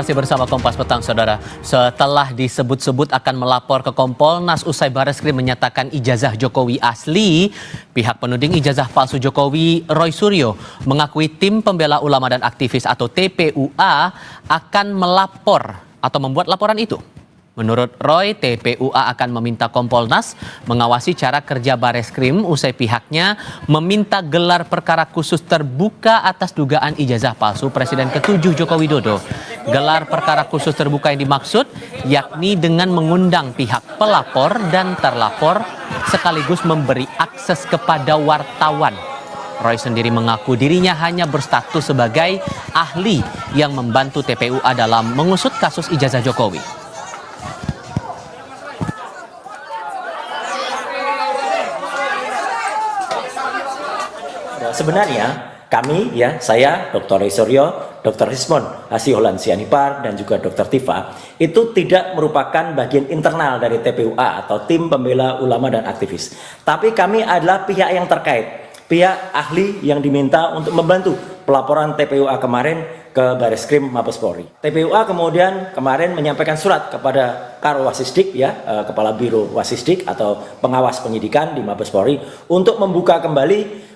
Masih bersama Kompas Petang, Saudara. Setelah disebut-sebut akan melapor ke Kompolnas usai Bareskrim menyatakan ijazah Jokowi asli, pihak penuding ijazah palsu Jokowi, Roy Suryo, mengakui tim pembela ulama dan aktivis atau TPUA akan melapor atau membuat laporan itu. Menurut Roy, TPUA akan meminta Kompolnas mengawasi cara kerja Bareskrim usai pihaknya meminta gelar perkara khusus terbuka atas dugaan ijazah palsu Presiden ke-7 Joko Widodo. Gelar perkara khusus terbuka yang dimaksud yakni dengan mengundang pihak pelapor dan terlapor sekaligus memberi akses kepada wartawan. Roy sendiri mengaku dirinya hanya berstatus sebagai ahli yang membantu TPUA dalam mengusut kasus ijazah Jokowi. Sebenarnya kami, saya, Dr. Roy Suryo, Dr. Rismon Hasiholan Sianipar, dan juga Dr. Tifa, itu tidak merupakan bagian internal dari TPUA atau tim pembela ulama dan aktivis. Tapi kami adalah pihak yang terkait, pihak ahli yang diminta untuk membantu pelaporan TPUA kemarin ke Bareskrim Mabes Polri. TPUA kemudian kemarin menyampaikan surat kepada Karo Wasisdik, Kepala Biro Wasisdik atau pengawas penyidikan di Mabes Polri, untuk membuka kembali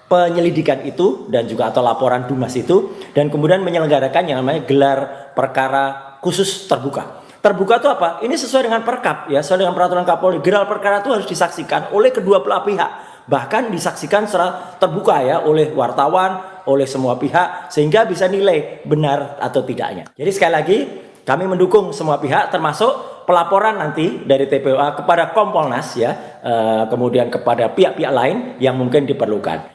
penyelidikan itu dan juga atau laporan Dumas itu, dan kemudian menyelenggarakan yang namanya gelar perkara khusus terbuka. Terbuka itu apa? Ini sesuai dengan Perkap, sesuai dengan peraturan Kapolri. Gelar perkara itu harus disaksikan oleh kedua belah pihak, bahkan disaksikan secara terbuka oleh wartawan, oleh semua pihak, sehingga bisa nilai benar atau tidaknya. Jadi sekali lagi kami mendukung semua pihak, termasuk pelaporan nanti dari TPUA kepada Kompolnas, kemudian kepada pihak-pihak lain yang mungkin diperlukan.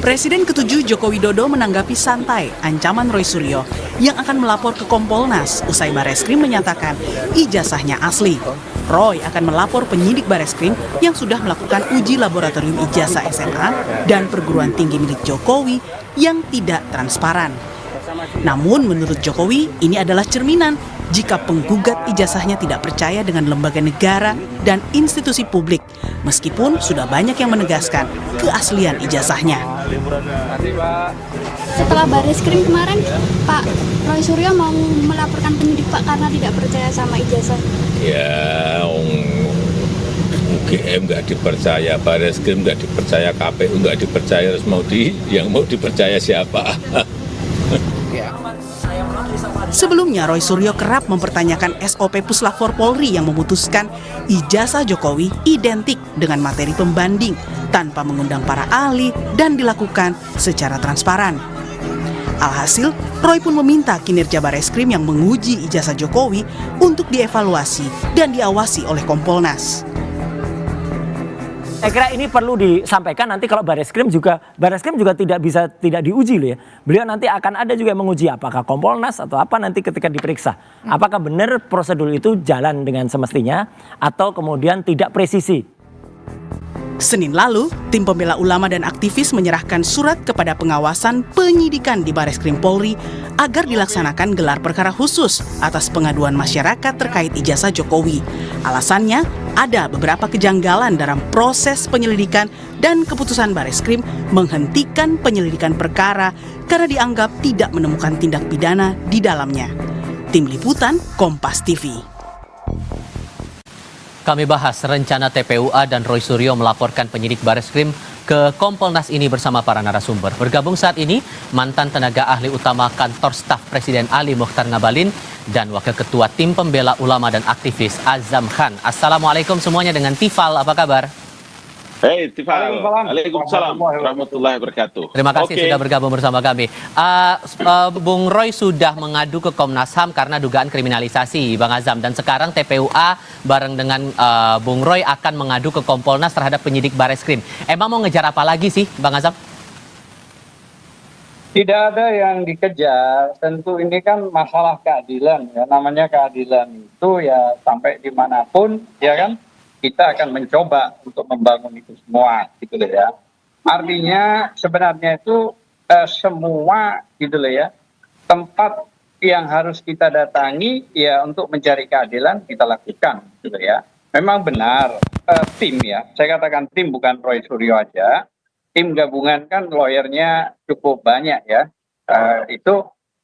Presiden ke-7 Joko Widodo menanggapi santai ancaman Roy Suryo yang akan melapor ke Kompolnas usai Bareskrim menyatakan ijazahnya asli. Roy akan melapor penyidik Bareskrim yang sudah melakukan uji laboratorium ijazah SMA dan perguruan tinggi milik Jokowi yang tidak transparan. Namun menurut Jokowi ini adalah cerminan jika penggugat ijazahnya tidak percaya dengan lembaga negara dan institusi publik, meskipun sudah banyak yang menegaskan keaslian ijazahnya. Setelah Bareskrim kemarin, Pak Roy Suryo mau melaporkan penyidik Pak karena tidak percaya sama ijazah. Ya, UGM nggak dipercaya, Bareskrim nggak dipercaya, KPU nggak dipercaya, terus yang mau dipercaya siapa? Sebelumnya, Roy Suryo kerap mempertanyakan SOP Puslapor Polri yang memutuskan ijazah Jokowi identik dengan materi pembanding tanpa mengundang para ahli dan dilakukan secara transparan. Alhasil, Roy pun meminta kinerja Bareskrim yang menguji ijazah Jokowi untuk dievaluasi dan diawasi oleh Kompolnas. Saya kira ini perlu disampaikan nanti kalau Bareskrim juga tidak diuji loh ya. Beliau nanti akan ada juga yang menguji apakah Kompolnas atau apa nanti ketika diperiksa. Apakah benar prosedur itu jalan dengan semestinya atau kemudian tidak presisi. Senin lalu, tim pembela ulama dan aktivis menyerahkan surat kepada pengawasan penyidikan di Bareskrim Polri agar dilaksanakan gelar perkara khusus atas pengaduan masyarakat terkait ijazah Jokowi. Alasannya, ada beberapa kejanggalan dalam proses penyelidikan dan keputusan Bareskrim menghentikan penyelidikan perkara karena dianggap tidak menemukan tindak pidana di dalamnya. Tim Liputan, Kompas TV. Kami bahas rencana TPUA dan Roy Suryo melaporkan penyidik Bareskrim ke Kompolnas ini bersama para narasumber. Bergabung saat ini mantan tenaga ahli utama kantor staf Presiden Ali Mokhtar Ngabalin dan Wakil Ketua Tim Pembela Ulama dan Aktivis Azam Khan. Assalamualaikum semuanya dengan Tifal, apa kabar? Hei Tifal, Waalaikumsalam warahmatullahi wabarakatuh. Terima kasih sudah bergabung bersama kami. Bung Roy sudah mengadu ke Komnas HAM karena dugaan kriminalisasi Bang Azam, dan sekarang TPUA bareng dengan Bung Roy akan mengadu ke Kompolnas terhadap penyidik Bareskrim. Emang mau ngejar apa lagi sih Bang Azam? Tidak ada yang dikejar, tentu ini kan masalah keadilan ya, namanya keadilan itu ya sampai dimanapun ya kan, kita akan mencoba untuk membangun itu semua gitu loh ya. Artinya sebenarnya itu semua gitu loh ya, tempat yang harus kita datangi ya untuk mencari keadilan kita lakukan gitu loh ya. Memang benar tim ya, saya katakan tim bukan Roy Suryo aja. Tim gabungan kan lawyernya cukup banyak ya. itu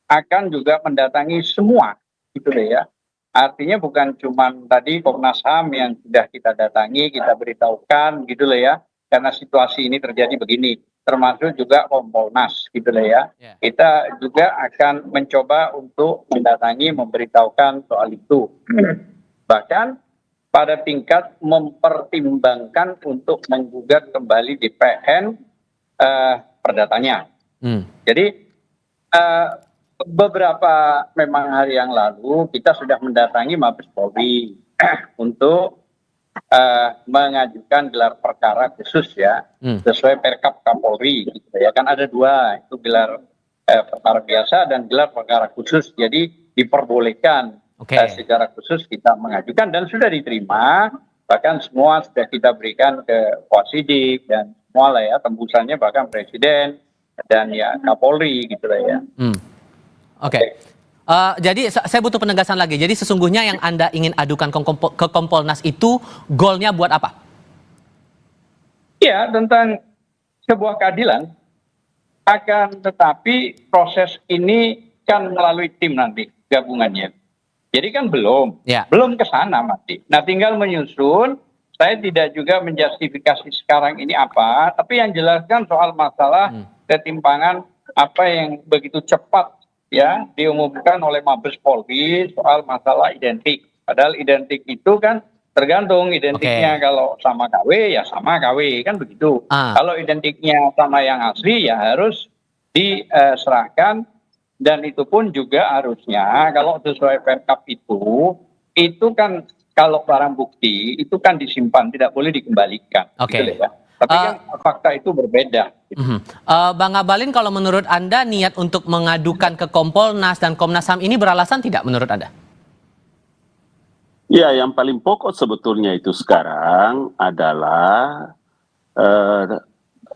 akan juga mendatangi semua, gitu deh ya. Artinya bukan cuma tadi Komnas HAM yang sudah kita datangi, kita beritahukan, gitu loh ya, karena situasi ini terjadi begini, termasuk juga Kompolnas, gitu loh ya. Ya. Kita juga akan mencoba untuk mendatangi, memberitahukan soal itu. Bahkan pada tingkat mempertimbangkan untuk menggugat kembali DPN perdatanya. Jadi beberapa memang hari yang lalu kita sudah mendatangi Mabes Polri untuk mengajukan gelar perkara khusus ya, sesuai Perkap Kapolri gitu ya. Kan ada dua, itu gelar perkara biasa dan gelar perkara khusus. Jadi diperbolehkan secara khusus kita mengajukan dan sudah diterima, bahkan semua sudah kita berikan ke Wasidik dan semua lah ya, tembusannya bahkan Presiden dan ya Kapolri gitu lah ya. Oke. Jadi saya butuh penegasan lagi. Jadi sesungguhnya yang Anda ingin adukan ke Kompolnas itu goalnya buat apa? Ya, tentang sebuah keadilan. Akan tetapi proses ini kan melalui tim nanti gabungannya. Jadi kan belum ke sana masih. Nah, tinggal menyusun. Saya tidak juga menjustifikasi sekarang ini apa, tapi yang jelaskan soal masalah ketimpangan apa yang begitu cepat ya diumumkan oleh Mabes Polri soal masalah identik. Padahal identik itu kan tergantung identiknya kalau sama KW ya sama KW kan begitu. Kalau identiknya sama yang asli ya harus diserahkan dan itu pun juga harusnya kalau sesuai Perkap itu kan kalau barang bukti itu kan disimpan tidak boleh dikembalikan. Gitu ya. Tapi kan fakta itu berbeda. Bang Ngabalin, kalau menurut Anda niat untuk mengadukan ke Kompolnas dan Komnas HAM ini beralasan tidak menurut Anda? Ya, yang paling pokok sebetulnya itu sekarang adalah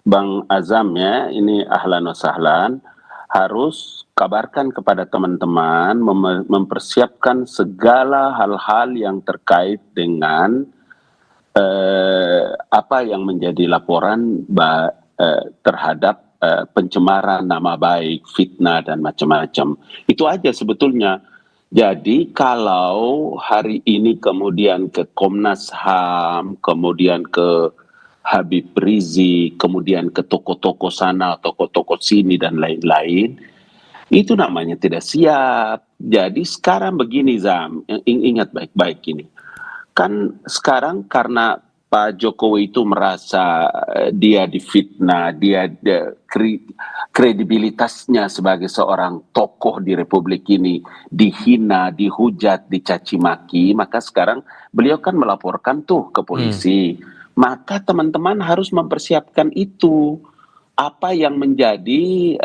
Bang Azam ya, ini ahlan wa sahlan, harus kabarkan kepada teman-teman mempersiapkan segala hal-hal yang terkait dengan apa yang menjadi laporan terhadap pencemaran nama baik, fitnah dan macam-macam. Itu aja sebetulnya. Jadi kalau hari ini kemudian ke Komnas HAM, kemudian ke Habib Rizik, kemudian ke toko-toko sana, toko-toko sini dan lain-lain, itu namanya tidak siap. Jadi sekarang begini Zam, ingat baik-baik ini. Kan sekarang karena Pak Jokowi itu merasa dia difitnah, dia kredibilitasnya sebagai seorang tokoh di Republik ini dihina, dihujat, dicaci maki, maka sekarang beliau kan melaporkan tuh ke polisi. Maka teman-teman harus mempersiapkan itu. Apa yang menjadi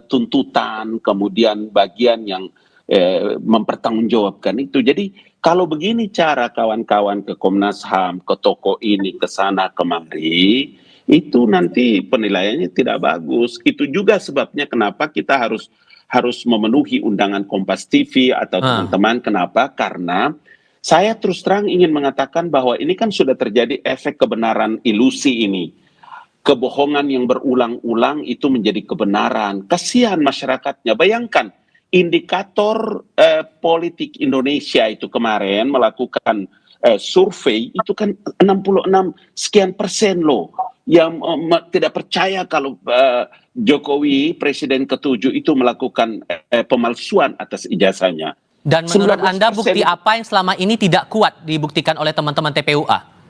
tuntutan, kemudian bagian yang mempertanggungjawabkan itu. Jadi kalau begini cara kawan-kawan ke Komnas HAM, ke toko ini, ke sana, kemari, itu nanti penilaiannya tidak bagus. Itu juga sebabnya kenapa kita harus memenuhi undangan Kompas TV atau teman-teman. Kenapa? Karena saya terus terang ingin mengatakan bahwa ini kan sudah terjadi efek kebenaran ilusi ini. Kebohongan yang berulang-ulang itu menjadi kebenaran. Kasihan masyarakatnya. Bayangkan, indikator politik Indonesia itu kemarin melakukan survei itu kan 66 sekian persen loh yang tidak percaya kalau Jokowi Presiden ke-7 itu melakukan pemalsuan atas ijazahnya. Dan menurut Anda bukti apa yang selama ini tidak kuat dibuktikan oleh teman-teman TPUA?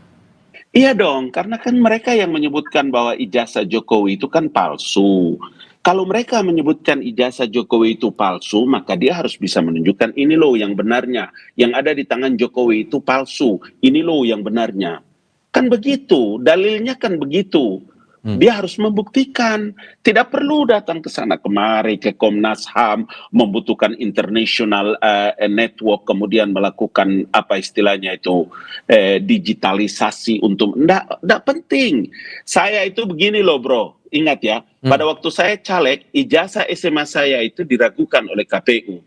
Iya dong, karena kan mereka yang menyebutkan bahwa ijazah Jokowi itu kan palsu. Kalau mereka menyebutkan ijazah Jokowi itu palsu, maka dia harus bisa menunjukkan ini loh yang benarnya. Yang ada di tangan Jokowi itu palsu, ini loh yang benarnya. Kan begitu, dalilnya kan begitu. Dia harus membuktikan. Tidak perlu datang ke sana kemari, ke Komnas HAM, membutuhkan international network, kemudian melakukan apa istilahnya itu, digitalisasi untuk... Nggak penting. Saya itu begini loh bro, ingat ya, pada waktu saya caleg, ijazah SMA saya itu diragukan oleh KPU.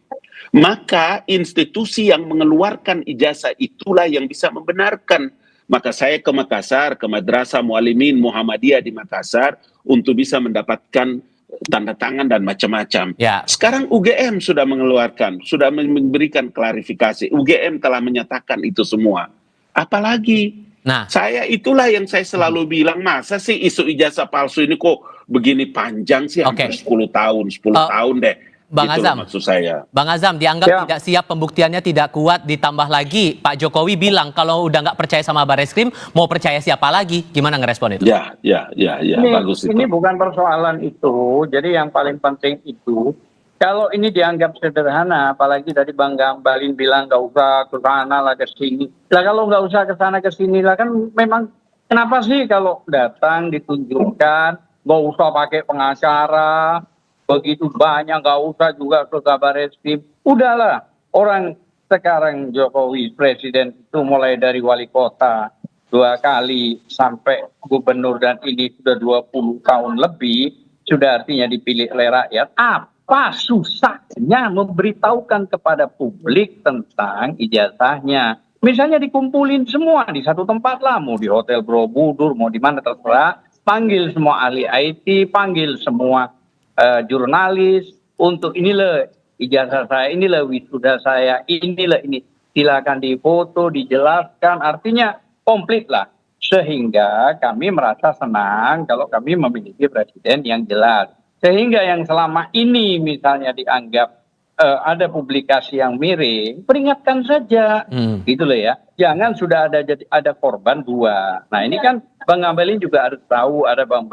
Maka institusi yang mengeluarkan ijazah itulah yang bisa membenarkan. Maka saya ke Makassar, ke Madrasah Muallimin Muhammadiyah di Makassar untuk bisa mendapatkan tanda tangan dan macam-macam. Ya. Sekarang UGM sudah mengeluarkan, sudah memberikan klarifikasi. UGM telah menyatakan itu semua. Apalagi Nah, itulah yang saya selalu bilang, masa sih isu ijazah palsu ini kok begini panjang sih, hampir 10 tahun, 10 tahun deh. Bang Gitu Azam. loh maksud saya. Bang Azam dianggap Ya. tidak siap, pembuktiannya tidak kuat, ditambah lagi Pak Jokowi bilang kalau udah nggak percaya sama Bareskrim, mau percaya siapa lagi? Gimana ngerespon itu? Ya, bagus itu. Ini bukan persoalan itu. Jadi yang paling penting itu, kalau ini dianggap sederhana, apalagi tadi Bang Gambalin bilang nggak usah ke sana lah ke sini. Lah kalau nggak usah ke sana ke sini lah kan memang kenapa sih kalau datang ditunjukkan nggak usah pakai pengacara, begitu banyak nggak usah juga ke Bareskrim. Udahlah, orang sekarang Jokowi presiden itu mulai dari wali kota 2 kali sampai gubernur dan ini sudah 20 tahun lebih, sudah artinya dipilih oleh rakyat. Apa susahnya memberitahukan kepada publik tentang ijazahnya? Misalnya dikumpulin semua di satu tempat lah, mau di Hotel Borobudur, mau di mana terserah, panggil semua ahli IT, panggil semua jurnalis untuk inilah ijazah saya, inilah wisuda saya, inilah ini. Silakan difoto, dijelaskan, artinya komplit lah. Sehingga kami merasa senang kalau kami memiliki presiden yang jelas. Sehingga yang selama ini misalnya dianggap ada publikasi yang miring, peringatkan saja, gitu loh ya. Jangan sudah ada korban 2. Nah ini kan Bang Ngabalin juga harus tahu ada Bang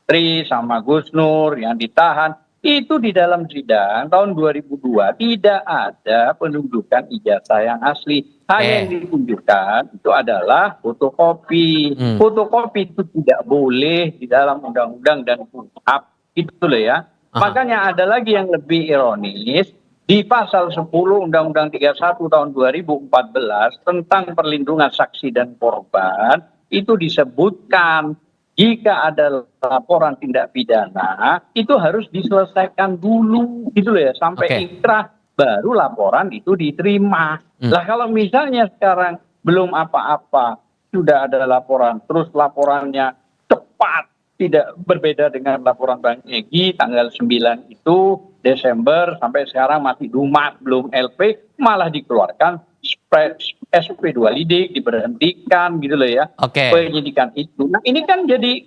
Tri sama Gus Nur yang ditahan. Itu di dalam sidang tahun 2002 tidak ada penunjukan ijazah yang asli. Hanya yang ditunjukkan itu adalah fotokopi. Fotokopi itu tidak boleh di dalam undang-undang dan KUHP. Itu loh ya. Makanya ada lagi yang lebih ironis. Di pasal 10 Undang-Undang 31 tahun 2014 tentang perlindungan saksi dan korban, itu disebutkan jika ada laporan tindak pidana, itu harus diselesaikan dulu, gitu loh ya, sampai inkrah, baru laporan itu diterima. Lah kalau misalnya sekarang belum apa-apa, sudah ada laporan, terus laporannya cepat, tidak berbeda dengan laporan Bang Egy tanggal 9 itu Desember sampai sekarang masih dumat, belum LP, malah dikeluarkan SP 2 lidik, diberhentikan gitu loh ya, penyidikan itu. Nah ini kan jadi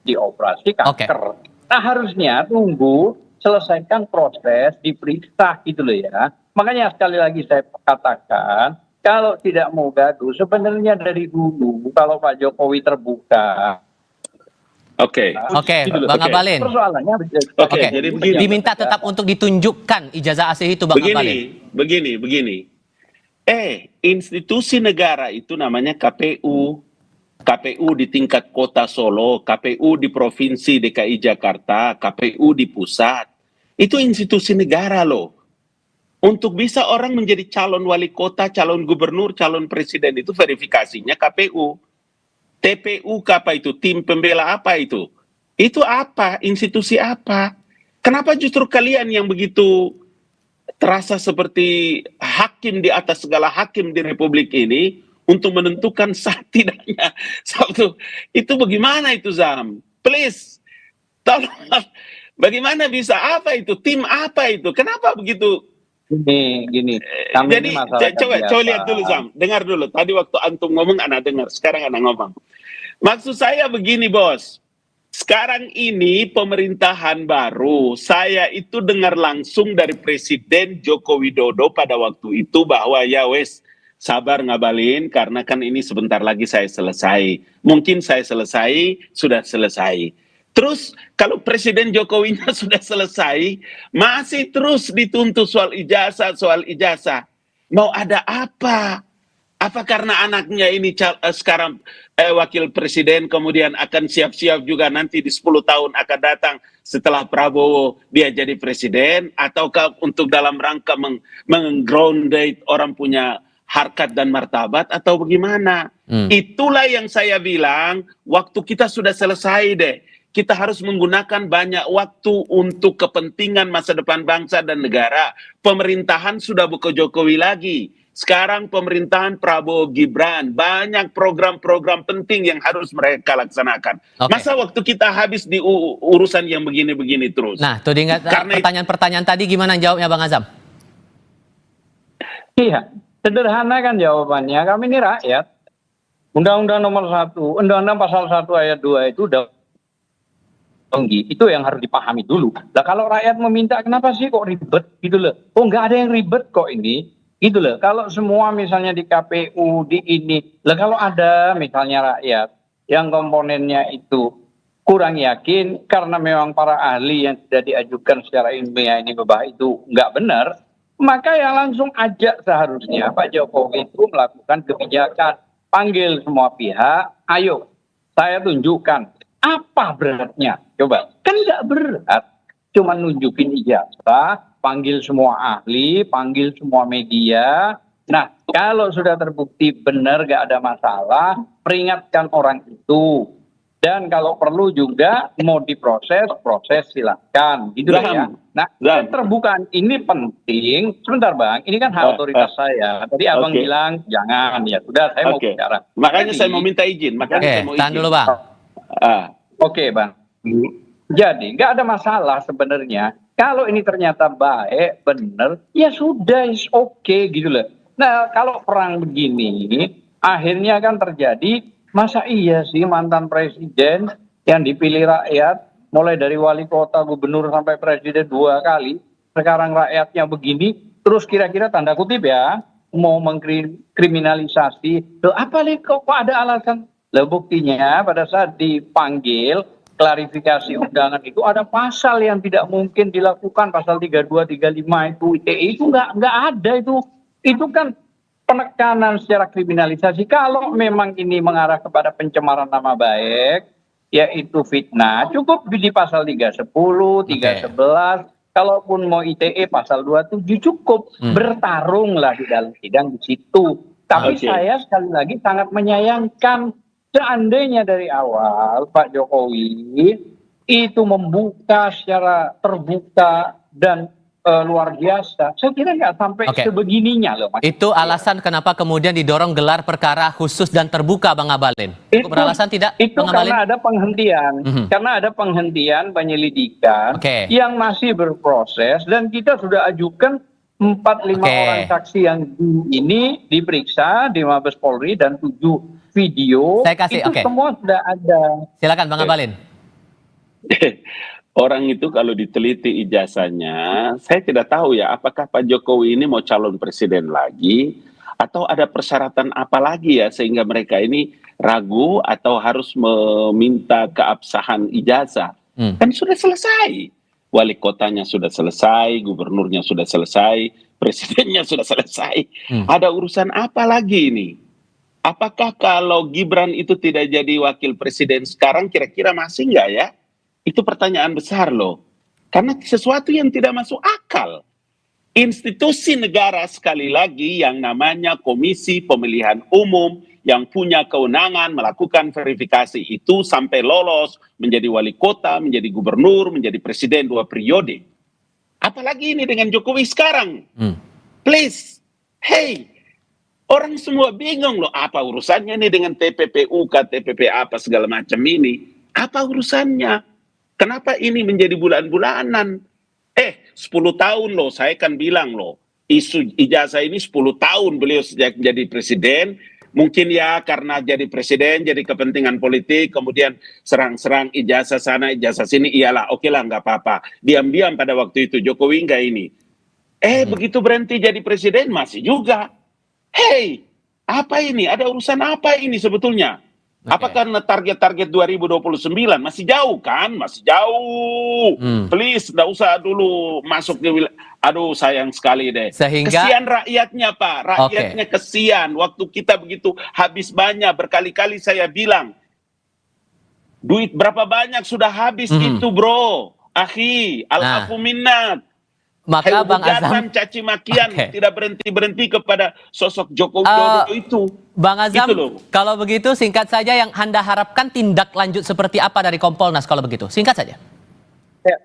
dioperasi kanker. Nah harusnya tunggu selesaikan proses, diperiksa gitu loh ya. Makanya sekali lagi saya katakan, kalau tidak mau gaduh, sebenarnya dari dulu kalau Pak Jokowi terbuka. Bang Ngabalin. Persoalannya jadi begini. Diminta tetap untuk ditunjukkan ijazah asli itu, Bang Ngabalin. Begini. Institusi negara itu namanya KPU. KPU di tingkat kota Solo, KPU di Provinsi DKI Jakarta, KPU di pusat. Itu institusi negara loh. Untuk bisa orang menjadi calon wali kota, calon gubernur, calon presiden itu verifikasinya KPU. TPU apa itu? Tim pembela apa itu? Itu apa? Institusi apa? Kenapa justru kalian yang begitu terasa seperti hakim di atas segala hakim di Republik ini untuk menentukan sah tidaknya satu? Itu bagaimana itu, Zam? Please, tolong. Bagaimana bisa? Apa itu? Tim apa itu? Kenapa begitu? Gini. Jadi coba lihat dulu, Zam. Dengar dulu. Tadi waktu antum ngomong, ana dengar. Sekarang ana ngomong. Maksud saya begini, Bos. Sekarang ini pemerintahan baru. Saya itu dengar langsung dari Presiden Joko Widodo pada waktu itu bahwa ya wes, sabar Ngabalin, karena kan ini sebentar lagi saya selesai. Mungkin saya selesai, sudah selesai. Terus kalau Presiden Jokowinya sudah selesai, masih terus dituntut soal ijazah. Mau ada apa? Apa karena anaknya ini sekarang wakil presiden, kemudian akan siap-siap juga nanti di 10 tahun akan datang setelah Prabowo dia jadi presiden? Ataukah untuk dalam rangka meng-grounded orang punya harkat dan martabat atau bagaimana? Itulah yang saya bilang, waktu kita sudah selesai deh. Kita harus menggunakan banyak waktu untuk kepentingan masa depan bangsa dan negara. Pemerintahan sudah bukan Jokowi lagi. Sekarang pemerintahan Prabowo Gibran, banyak program-program penting yang harus mereka laksanakan. Oke. Masa waktu kita habis di urusan yang begini-begini terus? Nah, tudingan Karena pertanyaan-pertanyaan tadi gimana jawabnya Bang Azam? Iya, sederhana kan jawabannya. Kami ini rakyat. Undang-Undang nomor 1, Undang-Undang pasal 1 ayat 2 itu udah tinggi. Itu yang harus dipahami dulu. Lah kalau rakyat meminta, kenapa sih kok ribet gitu loh? Oh, nggak ada yang ribet kok ini. Gitu loh. Kalau semua misalnya di KPU, di ini. Lah kalau ada misalnya rakyat yang komponennya itu kurang yakin karena memang para ahli yang sudah diajukan secara ilmiah ini bahwa itu nggak benar, maka yang langsung ajak seharusnya Pak Jokowi itu melakukan kebijakan. Panggil semua pihak, ayo saya tunjukkan apa beratnya. Coba, kan nggak berat. Cuma nunjukin ijazah, panggil semua ahli, panggil semua media. Nah, kalau sudah terbukti benar nggak ada masalah, peringatkan orang itu. Dan kalau perlu juga mau diproses, proses silakan. Gitu lah ya. Nah, keterbukaan ini penting. Sebentar Bang, ini kan hak otoritas saya. Tadi Abang bilang jangan, ya sudah saya mau bicara. Makanya saya mau minta izin. Makanya saya mau izin. Tahan dulu Bang. Oke Bang. Jadi nggak ada masalah sebenarnya. Kalau ini ternyata baik, benar, ya sudah, is okay gitu loh. Nah, kalau perang begini, akhirnya kan terjadi, masa iya sih mantan presiden yang dipilih rakyat, mulai dari wali kota, gubernur, sampai presiden 2 kali, sekarang rakyatnya begini, terus kira-kira tanda kutip ya, mau mengkriminalisasi, loh apa nih kok ada alasan? Loh buktinya pada saat dipanggil, klarifikasi undangan itu ada pasal yang tidak mungkin dilakukan, pasal 32, 35 itu ITE itu nggak ada itu kan penekanan secara kriminalisasi. Kalau memang ini mengarah kepada pencemaran nama baik, yaitu fitnah, cukup di pasal 310, 311, kalaupun mau ITE pasal 27 cukup, bertarunglah di dalam sidang di situ. Tapi saya sekali lagi sangat menyayangkan seandainya dari awal Pak Jokowi itu membuka secara terbuka dan luar biasa, saya kira nggak sampai sebegininya loh. Itu alasan kenapa kemudian didorong gelar perkara khusus dan terbuka Bang Abalin. Itu beralasan tidak Itu Bang Abalin? karena ada penghentian, karena ada penghentian penyelidikan yang masih berproses dan kita sudah ajukan 4-5 orang saksi yang ini diperiksa di Mabes Polri dan 7 video. Saya kasih, itu semua sudah ada. Silakan Bang Abalin. Orang itu kalau diteliti ijazahnya, saya tidak tahu ya apakah Pak Jokowi ini mau calon presiden lagi atau ada persyaratan apa lagi ya sehingga mereka ini ragu atau harus meminta keabsahan ijazah. Kan sudah selesai. Wali kotanya sudah selesai, gubernurnya sudah selesai, presidennya sudah selesai. Ada urusan apa lagi ini? Apakah kalau Gibran itu tidak jadi wakil presiden sekarang kira-kira masih nggak ya? Itu pertanyaan besar loh. Karena sesuatu yang tidak masuk akal. Institusi negara sekali lagi yang namanya Komisi Pemilihan Umum yang punya kewenangan melakukan verifikasi itu sampai lolos menjadi wali kota, menjadi gubernur, menjadi presiden 2 periode. Apalagi ini dengan Jokowi sekarang. Please, hey, orang semua bingung loh apa urusannya nih dengan TPPU, KTPP apa segala macam ini. Apa urusannya? Kenapa ini menjadi bulan-bulanan? 10 tahun loh, saya kan bilang loh, isu ijazah ini 10 tahun beliau sejak jadi presiden. Mungkin ya karena jadi presiden, jadi kepentingan politik, kemudian serang-serang ijazah sana, ijazah sini, iyalah, oke lah, nggak apa-apa. Diam-diam pada waktu itu, Jokowi nggak ini. Begitu berhenti jadi presiden, masih juga. Hey, apa ini? Ada urusan apa ini sebetulnya? Apakah target-target 2029 masih jauh kan? Masih jauh. Please, nggak usah dulu masuk di wilayah. Aduh, sayang sekali deh. Sehingga kesian rakyatnya Pak, rakyatnya kesian. Waktu kita begitu habis banyak, berkali-kali saya bilang, duit berapa banyak sudah habis itu bro. Akhi, al-afu minnat. Maka Bang Azam, caci makian tidak berhenti kepada sosok Joko Widodo itu. Bang Azam, gitu kalau begitu singkat saja yang Anda harapkan tindak lanjut seperti apa dari Kompolnas kalau begitu? Singkat saja. Ya.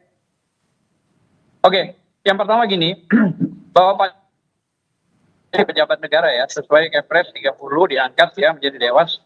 Oke, yang pertama gini, bahwa Pak pejabat negara ya, sesuai Kepres 30 diangkat ya menjadi dewas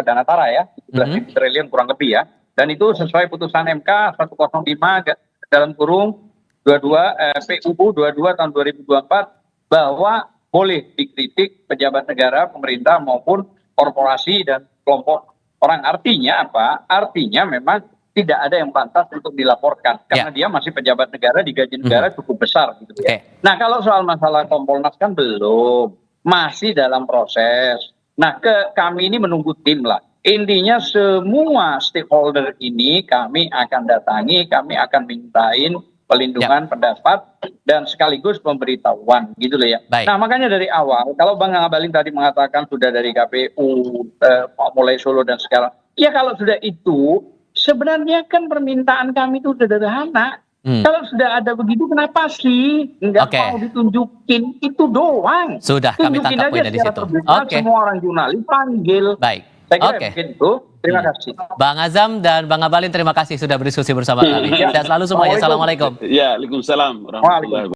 dana tara ya, 11 triliun kurang lebih ya. Dan itu sesuai putusan MK 105 dalam kurung PUU 22 tahun 2024 bahwa boleh dikritik pejabat negara, pemerintah maupun korporasi dan kelompok orang. Artinya apa? Artinya memang tidak ada yang pantas untuk dilaporkan karena dia masih pejabat negara, digaji negara cukup besar gitu ya. Nah, kalau soal masalah Kompolnas kan belum, masih dalam proses. Nah, kami ini menunggu tim lah. Intinya semua stakeholder ini kami akan datangi, kami akan mintain pelindungan pendapat dan sekaligus pemberitahuan gitu loh ya. Nah, makanya dari awal kalau Bang Ngabalin tadi mengatakan sudah dari KPU mulai Solo dan sekarang, ya kalau sudah itu sebenarnya kan permintaan kami itu sederhana. Kalau sudah ada begitu, kenapa sih nggak mau ditunjukin? Itu doang. Sudah, kami Tunjukin tangkap aja poin dari secara situ. terbuka, semua orang jurnalis panggil. Baik. Saya kira mungkin itu. Terima kasih. Bang Azam dan Bang Ngabalin, terima kasih sudah berdiskusi bersama kami. Sehat selalu semuanya. Assalamualaikum. Ya, Waalaikumsalam warahmatullahi wabarakatuh.